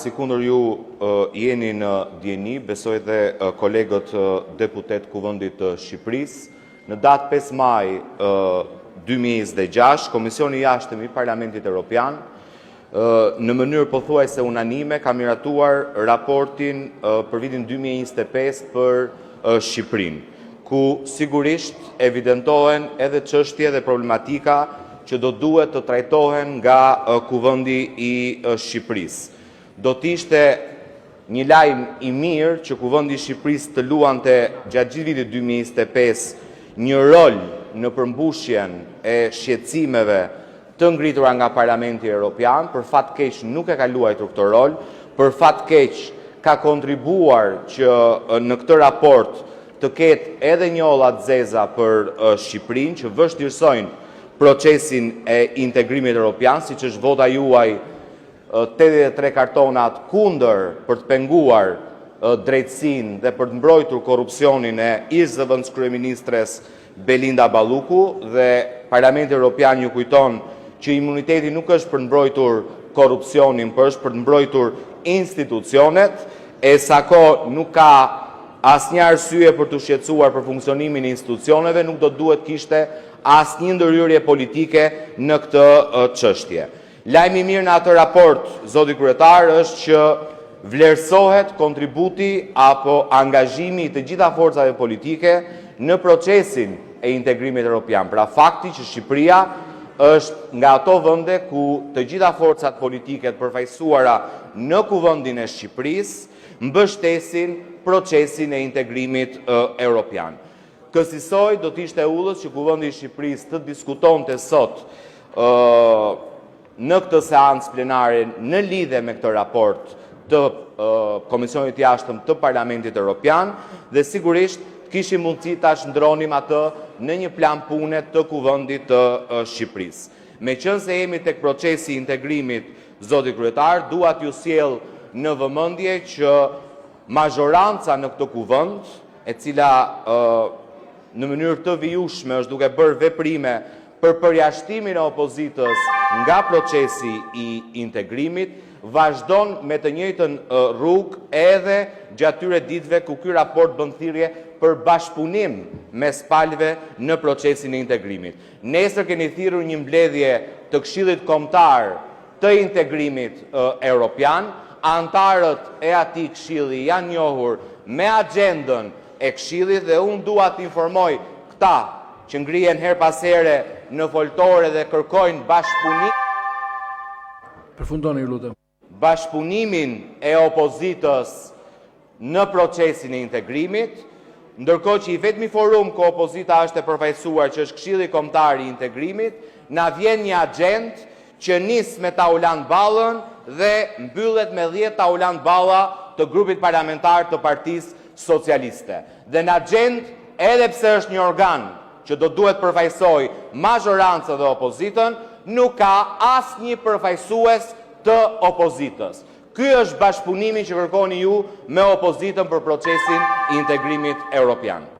si kundër ju jeni në djeni, besoj dhe kolegët deputet Kuvendit të Shqipërisë, në datë 5 maj 2026, Komisioni i Jashtëm i Parlamentit Evropian, në mënyrë pothuajse unanime, ka miratuar raportin për vitin 2025 për Shqipërinë, ku sigurisht evidentohen edhe çështje dhe problematika që do duhet të trajtohen nga Kuvendi i Shqipërisë. Do t'ishte një lajm i mirë që Kuvendi i Shqipërisë të luante gjatë gjithë vitit 2025 një rol në përmbushjen e shqetësimeve të ngritura nga Parlamenti Evropian. Për fat keq nuk e ka luajtur këtë rol, për fat keq ka kontribuar që në këtë raport të ketë edhe një olla të zeza për Shqipërinë, që vështirësojnë procesin e integrimit evropian, siç është vota juaj 83 kartonat kundër për të penguar drejtësinë dhe për të mbrojtur korrupsionin e ish-zëvendës kryeministres Belinda Balluku, dhe Parlamenti Evropian ju kujton që imuniteti nuk është për të mbrojtur korrupsionin, por është për të mbrojtur institucionet, e sa kohë nuk ka asnjë arsye për të shqetësuar për funksionimin e institucioneve, nuk do duhet kishte asnjë ndërhyrje politike në këtë çështje. Lajmi i mirë në atë raport, zoti kryetar, është që vlerësohet kontributi apo angazhimi i të gjitha forcave politike në procesin e integrimit evropian. Pra fakti që Shqipëria është nga ato vende ku të gjitha forcat politike të përfaqësuara në Kuvendin e Shqipërisë mbështesin procesin e integrimit evropian. Kësaj do të ishte ullës që Kuvendi i Shqipërisë të diskutonte sot në këtë seancë plenare në lidhje me këtë raport të Komisionit Jashtëm të Parlamentit Evropian, dhe sigurisht kishim mundësi ta shndronim atë në një plan pune të Kuvendit të Shqipërisë. Meqense jemi tek procesi i integrimit, zoti kryetar, dua t'ju sjell në vëmendje që mazhoranca në këtë kuvend, e cila në mënyrë të vijueshme është duke bërë veprime për përjashtimin e opozitës nga procesi i integrimit, vazhdon me të njëjtën rrugë edhe gjatë këtyre ditëve ku ky raport bën thirrje për bashkëpunim mes palëve në procesin e integrimit. Nesër keni thirrur një mbledhje të Këshillit Kombëtar të Integrimit Evropian. Antarët e atij këshilli janë njohur me agjendën e këshillit, dhe unë dua të informoj këta që ngrihen her pas here në foltore dhe kërkojnë Përfundoni, ju lutem. Bashkëpunimin e opozitës në procesin e integrimit, ndërkohë që i vetmi forum ku opozita është e përfaqësuar, që është Këshilli Kombëtar i Integrimit, na vjen një agjendë që nis me Tauland Ballën dhe mbyllet me 10 Tauland Balla të grupit parlamentar të Partisë Socialiste. Dhe në agjendë, edhe pse është një organ që do duhet përfaqësoj mazhorancën dhe opozitën, nuk ka asnjë përfaqësues të opozitës. Ky është bashkëpunimi që kërkoni ju me opozitën për procesin e integrimit evropian.